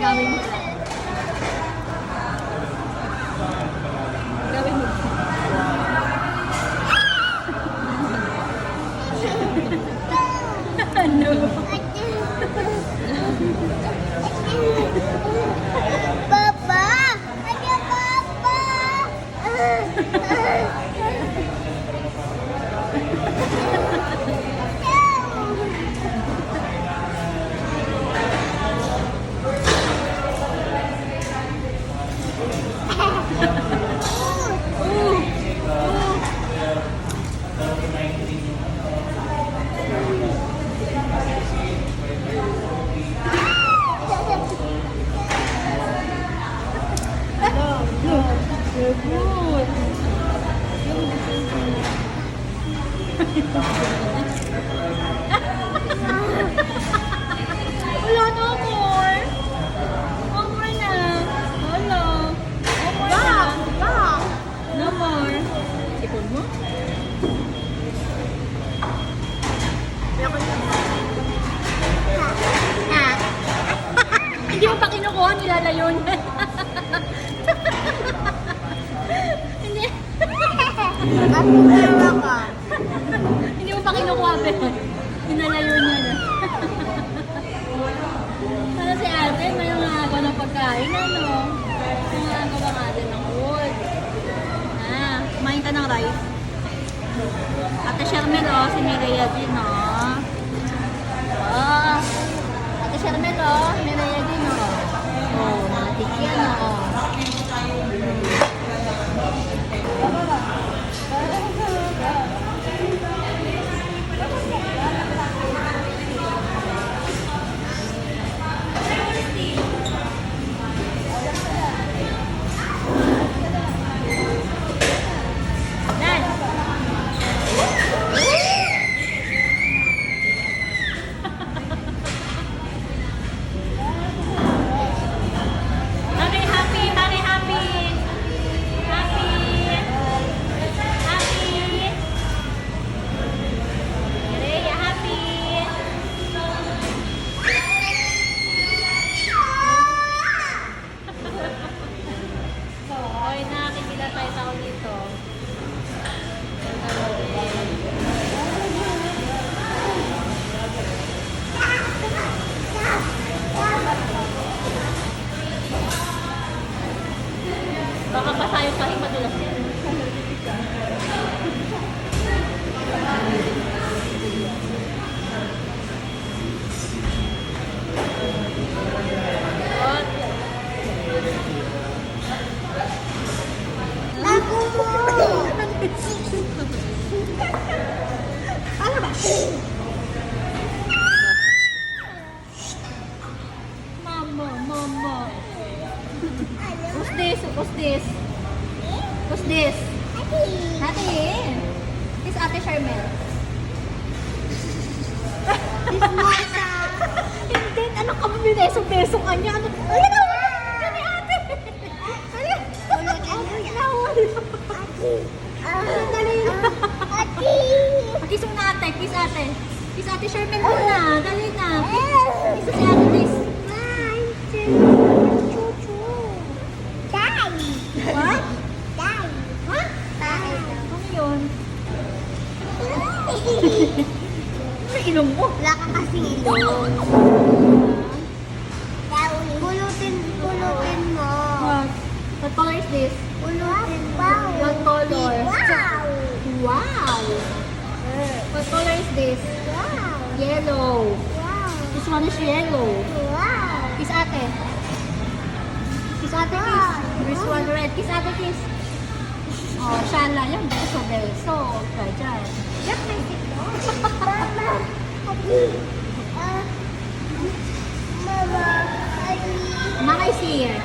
Gawin mo. Gawin mo. Ano? Papa! Ano, Papa? Good. Wala no more. No more na. Wala. No more na. No more. Sipon mo? Hindi mo pa kinukuha, nilalayo niya. Hindi. Ako meron ka. Hindi mo pa kinukuha, pero hinalayo niya na. Para si ate, may mga agaw ng pagkain, ano? May mga agaw natin ng food. Kumain ka ng rice. Ate Shermel, oh, si Mireya din, oh. Oh, Ate Shermel, oh, Mireya din, oh. Oh, natik yan, oh. Baka pasayong kahit madulas yan. Ako mo! Ano ba? Mama. What's this? What's this? What's this? Ate. This Ate Shermel. This Masa. Hindi, ano ka beso ka niya? Ano? Ay, ni ate. Dali na. Ate! Kiss mo na ate, kiss ate. Kiss Ate Shermel muna, dali na. Kiss si ate, kiss. What? Ha? Ano yun? Ano ilong mo? Wala ka kasing ilong. Pulutin mo. What color is this? Pulutin mo. What color? Wow! Wow! What color is this? Wow! Yellow. Wow! This one is yellow. Wow! Kiss ate. Kiss ate, kiss. This one red. Kiss ate, kiss. Oh, shala. Yung beso. Okay, dyan. Look, my sister. Mama. Mama. Mama is here.